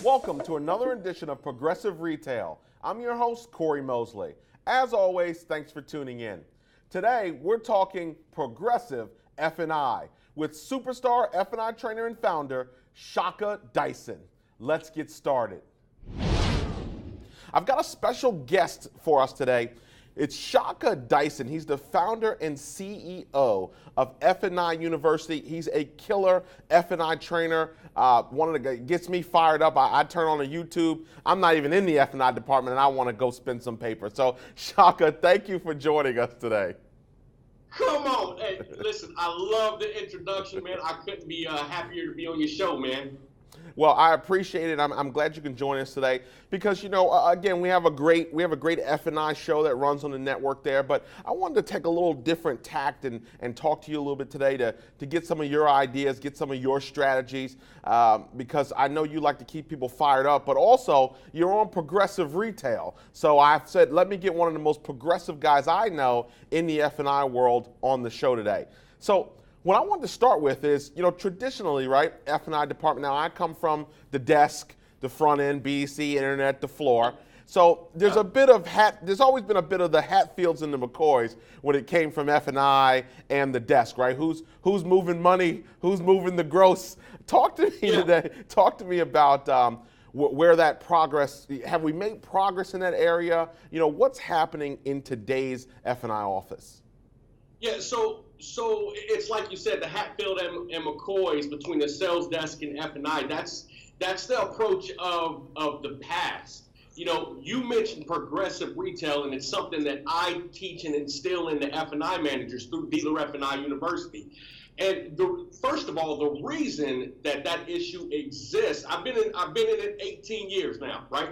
Welcome to another edition of Progressive Retail. I'm your host, Corey Mosley. As always, thanks for tuning in. Today, we're talking Progressive F&I with superstar F&I trainer and founder, Shaka Dyson. Let's get started. I've got a special guest for us today. It's Shaka Dyson. He's the founder and CEO of F&I University. He's a killer F&I trainer. One of the gets me fired up. I turn on a YouTube. I'm not even in the F&I department, and I want to go spin some paper. So, Shaka, thank you for joining us today. Come on. Hey, listen, I love the introduction, man. I couldn't be happier to be on your show, man. Well, I appreciate it. I'm glad you can join us today because, again, we have a great F&I show that runs on the network there. But I wanted to take a little different tact and talk to you a little bit today to get some of your ideas, get some of your strategies, because I know you like to keep people fired up. But also, you're on Progressive Retail. So I said, let me get one of the most progressive guys I know in the F&I world on the show today. So what I want to start with is, traditionally, right, F&I department, now I come from the desk, the front end, BC, internet, the floor. So there's there's always been a bit of the Hatfields and the McCoys when it came from F&I and the desk, right? Who's moving money? Who's moving the gross? Talk to me today. Talk to me about where that progress, have we made progress in that area? What's happening in today's F&I office? Yeah, so it's like you said, the Hatfield and McCoys between the sales desk and F&I. That's the approach of the past. You mentioned progressive retail, and it's something that I teach and instill in the F&I managers through Dealer F&I University. And first of all, the reason that issue exists, I've been in it 18 years now, right?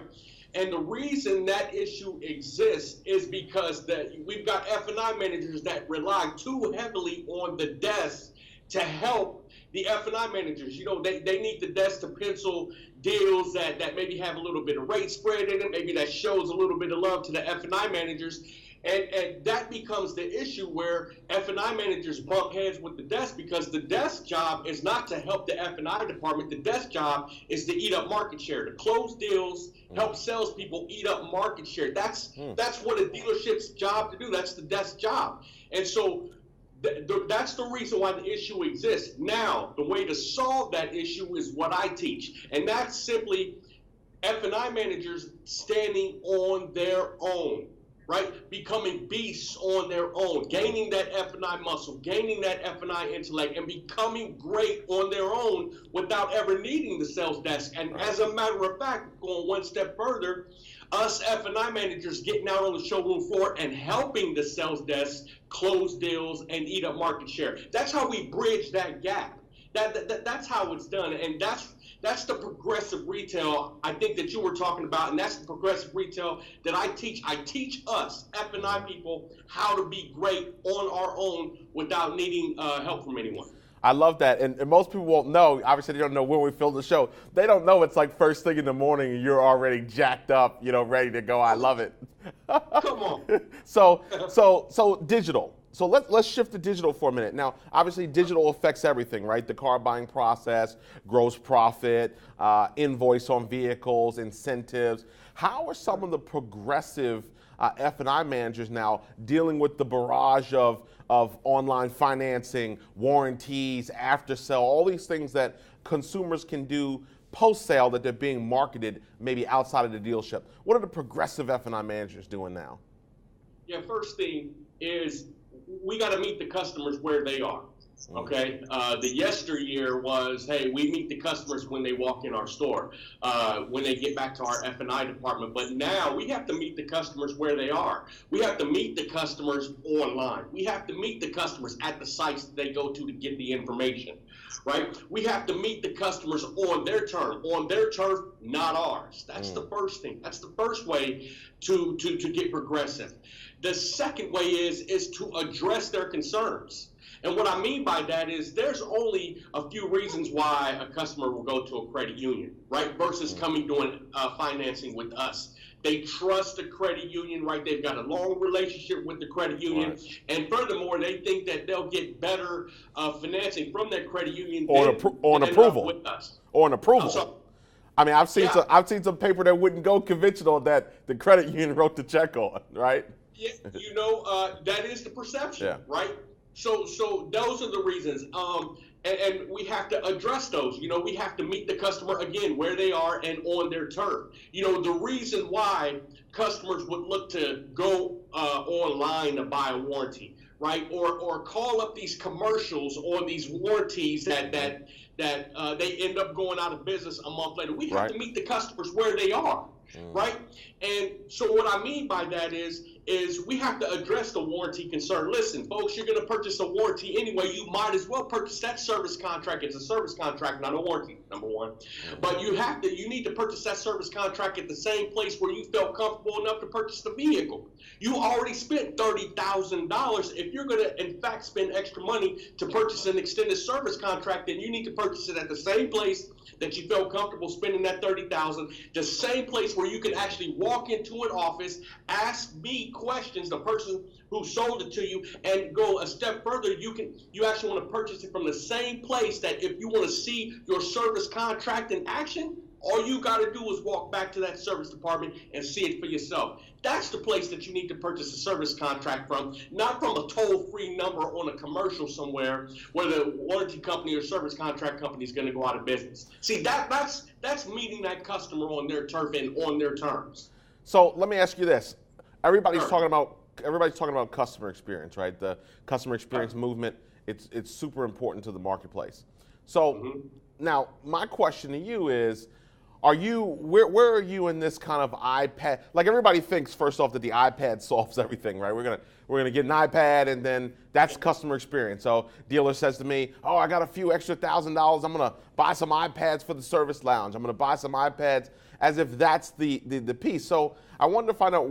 And the reason that issue exists is because we've got F&I managers that rely too heavily on the desk to help the F&I managers. They need the desk to pencil deals that maybe have a little bit of rate spread in it, maybe that shows a little bit of love to the F&I managers. And that becomes the issue where F&I managers bump heads with the desk because the desk job is not to help the F&I department. The desk job is to eat up market share, to close deals, help salespeople eat up market share. That's what a dealership's job to do. That's the desk job. And so that's the reason why the issue exists. Now, the way to solve that issue is what I teach, and that's simply F&I managers standing on their own. Right? Becoming beasts on their own, gaining that F&I muscle, gaining that F&I intellect, and becoming great on their own without ever needing the sales desk. And as a matter of fact, going one step further, us F&I managers getting out on the showroom floor and helping the sales desk close deals and eat up market share. That's how we bridge that gap. That's how it's done, and that's the progressive retail I think that you were talking about, and that's the progressive retail that I teach. I teach us F&I people how to be great on our own without needing help from anyone. I love that, and most people won't know. Obviously, they don't know when we film the show. They don't know it's like first thing in the morning and you're already jacked up, ready to go. I love it. Come on. So digital. So let's shift to digital for a minute. Now, obviously, digital affects everything, right? The car buying process, gross profit, invoice on vehicles, incentives. How are some of the progressive F&I managers now dealing with the barrage of online financing, warranties, after sale, all these things that consumers can do post-sale that they're being marketed maybe outside of the dealership? What are the progressive F&I managers doing now? Yeah, first thing is we got to meet the customers where they are. Okay. The yesteryear was, hey, we meet the customers when they walk in our store, when they get back to our F&I department. But now we have to meet the customers where they are. We have to meet the customers online. We have to meet the customers at the sites that they go to get the information, right? We have to meet the customers on their turf, not ours. That's the first thing. That's the first way to get progressive. The second way is to address their concerns. And what I mean by that is there's only a few reasons why a customer will go to a credit union, right, versus coming doing financing with us. They trust the credit union, right? They've got a long relationship with the credit union. Right. And furthermore, they think that they'll get better financing from that credit union or an approval. With us. Or an approval. I mean, Yeah. I've seen some paper that wouldn't go conventional that the credit union wrote the check on, right? Yeah, that is the perception, Yeah. right? So those are the reasons. And we have to address those. We have to meet the customer again where they are and on their term. The reason why customers would look to go online to buy a warranty, right? Or call up these commercials on these warranties that they end up going out of business a month later. We have to meet the customers where they are. Right? And so what I mean by that is we have to address the warranty concern. Listen, folks, you're going to purchase a warranty anyway. You might as well purchase that service contract. It's a service contract, not a warranty, number one. But you need to purchase that service contract at the same place where you felt comfortable enough to purchase the vehicle. You already spent $30,000. If you're going to, in fact, spend extra money to purchase an extended service contract, then you need to purchase it at the same place that you felt comfortable spending that $30,000, the same place where you can actually walk into an office, ask me questions, the person who sold it to you, and go a step further. You actually want to purchase it from the same place that if you want to see your service contract in action, all you got to do is walk back to that service department and see it for yourself. That's the place that you need to purchase a service contract from, not from a toll-free number on a commercial somewhere where the warranty company or service contract company is going to go out of business. See, that's meeting that customer on their turf and on their terms. So let me ask you this: everybody's talking about customer experience, right? The customer experience movement. It's super important to the marketplace. So now my question to you is, where are you in this kind of iPad? Like, everybody thinks first off that the iPad solves everything, right? We're gonna get an iPad and then that's customer experience. So dealer says to me, oh, I got a few extra $1,000. I'm gonna buy some iPads for the service lounge. I'm gonna buy some iPads, as if that's the piece. So I wanted to find out,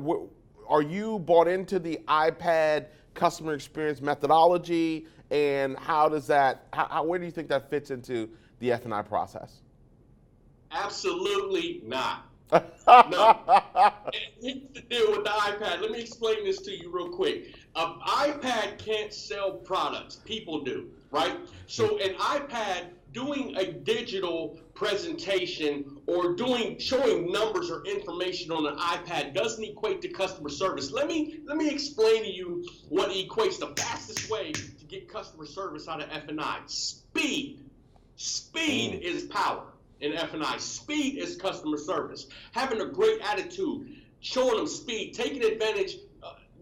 are you bought into the iPad customer experience methodology, and how does that? Where do you think that fits into the F&I process? Absolutely not. No. Here's the deal with the iPad. Let me explain this to you real quick. An iPad can't sell products. People do, right? So an iPad doing a digital presentation or showing numbers or information on an iPad doesn't equate to customer service. Let me explain to you what equates the fastest way to get customer service out of F&I. Speed. Speed is power. In F&I, speed is customer service. Having a great attitude, showing them speed, taking advantage,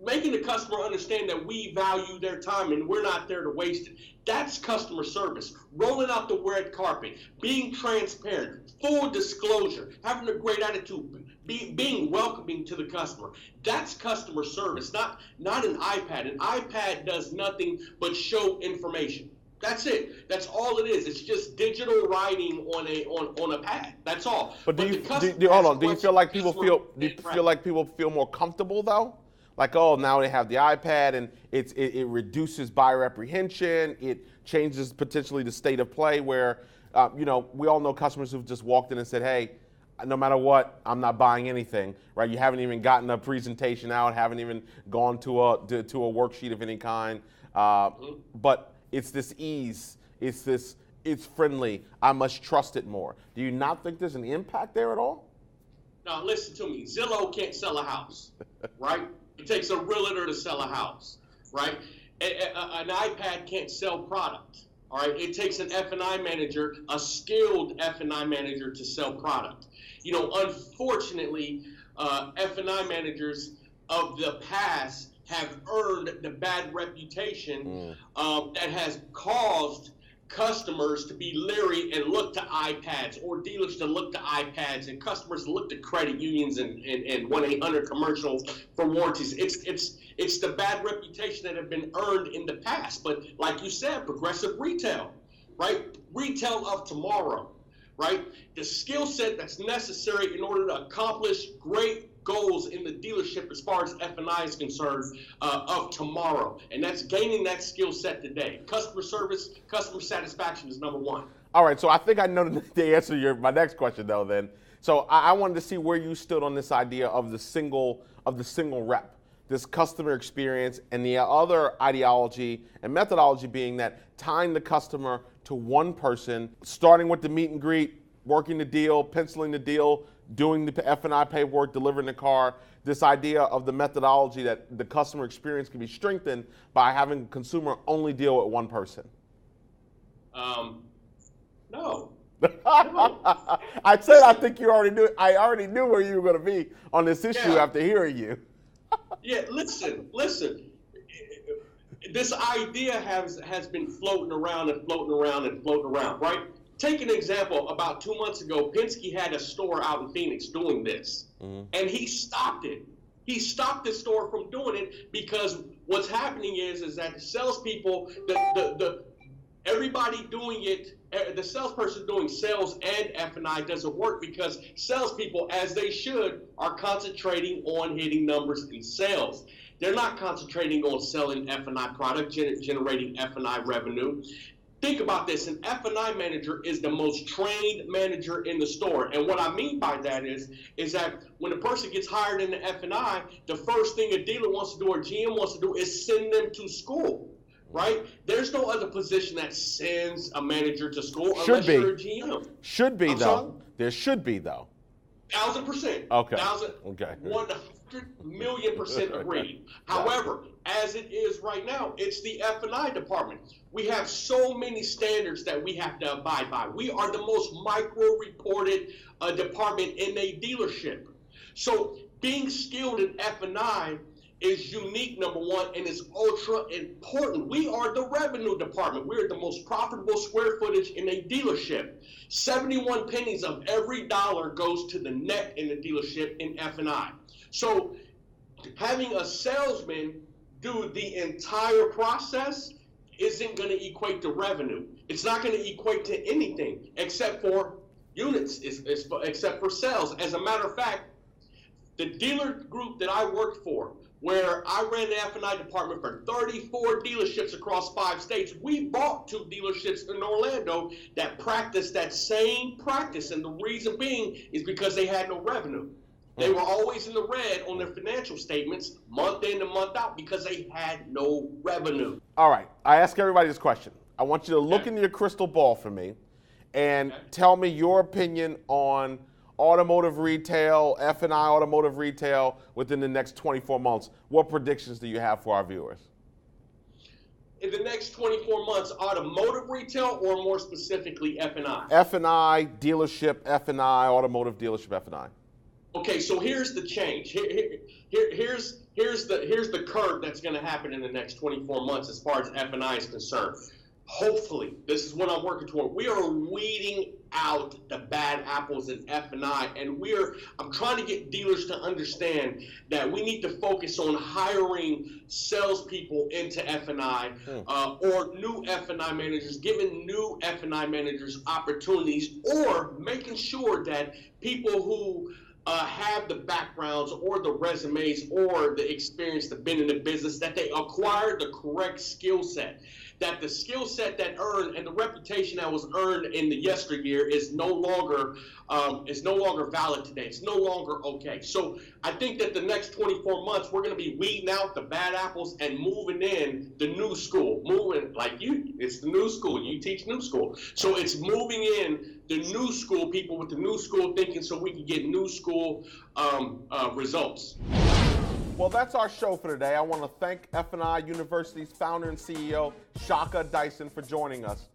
making the customer understand that we value their time and we're not there to waste it. That's customer service. Rolling out the red carpet, being transparent, full disclosure, having a great attitude, being welcoming to the customer. That's customer service, not an iPad. An iPad does nothing but show information. That's it. That's all it is. It's just digital writing on a pad. That's all. But do you feel like people feel more comfortable though? Like, oh, now they have the iPad and it reduces buyer apprehension. It changes potentially the state of play where, we all know customers who've just walked in and said, hey, no matter what, I'm not buying anything, right? You haven't even gotten a presentation out, haven't even gone to a worksheet of any kind, but it's this ease, it's friendly, I must trust it more. Do you not think there's an impact there at all? Now listen to me, Zillow can't sell a house, right? It takes a realtor to sell a house, right? An iPad can't sell product, all right? It takes an F&I manager, a skilled F&I manager to sell product. Unfortunately, F&I managers of the past have earned the bad reputation that has caused customers to be leery and look to iPads, or dealers to look to iPads, and customers look to credit unions and 1-800 commercials for warranties. It's the bad reputation that have been earned in the past. But like you said, progressive retail, right? Retail of tomorrow, right? The skill set that's necessary in order to accomplish great goals in the dealership as far as F&I is concerned of tomorrow. And that's gaining that skill set today. Customer service, customer satisfaction is number one. All right, so I think I know the answer to my next question though then. So I wanted to see where you stood on this idea of the single rep, this customer experience, and the other ideology and methodology being that tying the customer to one person, starting with the meet and greet, working the deal, penciling the deal, doing the F&I paperwork, delivering the car. This idea of the methodology that the customer experience can be strengthened by having consumer only deal with one person. No. I said I think you already knew. I already knew where you were going to be on this issue after hearing you. Yeah, listen. This idea has been floating around, right? Take an example. About 2 months ago, Penske had a store out in Phoenix doing this, and he stopped it. He stopped the store from doing it because what's happening is that the salespeople, everybody doing it, the salesperson doing sales and F&I doesn't work because salespeople, as they should, are concentrating on hitting numbers in sales. They're not concentrating on selling F&I product, generating F&I revenue. Think about this, an F&I manager is the most trained manager in the store. And what I mean by that is that when a person gets hired in the F&I, the first thing a dealer wants to do or GM wants to do is send them to school, right? There's no other position that sends a manager to school unless you're a GM. Should be, though. There should be, though. 1,000%. Okay. 100,000,000% agreed. However, as it is right now, it's the F&I department. We have so many standards that we have to abide by. We are the most micro-reported department in a dealership. So being skilled in F&I is unique, number one, and is ultra important. We are the revenue department. We are the most profitable square footage in a dealership. 71 pennies of every dollar goes to the net in the dealership in F&I. So having a salesman do the entire process isn't going to equate to revenue. It's not going to equate to anything except for units, except for sales. As a matter of fact, the dealer group that I worked for, where I ran the F&I department for 34 dealerships across 5 states, we bought 2 dealerships in Orlando that practiced that same practice. And the reason being is because they had no revenue. They were always in the red on their financial statements month in and month out because they had no revenue. All right. I ask everybody this question. I want you to look into your crystal ball for me and tell me your opinion on automotive retail, F&I automotive retail within the next 24 months. What predictions do you have for our viewers? In the next 24 months, automotive retail or more specifically F&I? F&I, dealership, F&I, automotive dealership, F&I. Okay, so here's the change. Here's the curve that's going to happen in the next 24 months as far as F&I is concerned. Hopefully, this is what I'm working toward. We are weeding out the bad apples in F&I, and I'm trying to get dealers to understand that we need to focus on hiring salespeople into F&I or new F&I managers, giving new F&I managers opportunities, or making sure that people who have the backgrounds or the resumes or the experience to been in the business, that they acquire the correct skill set, that the skill set that earned and the reputation that was earned in the yesteryear is no longer valid today. It's no longer okay. So I think that the next 24 months, we're going to be weeding out the bad apples and moving in the new school. It's the new school. You teach new school. So it's moving in the new school people with the new school thinking so we can get new school results. Well, that's our show for today. I want to thank F&I University's founder and CEO, Shaka Dyson, for joining us.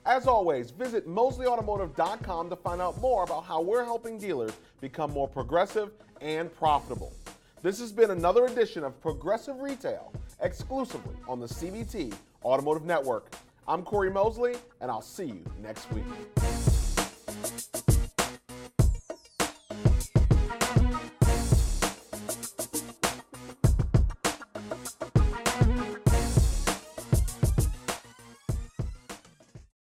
As always, visit mosleyautomotive.com to find out more about how we're helping dealers become more progressive and profitable. This has been another edition of Progressive Retail, exclusively on the CBT Automotive Network. I'm Corey Mosley, and I'll see you next week.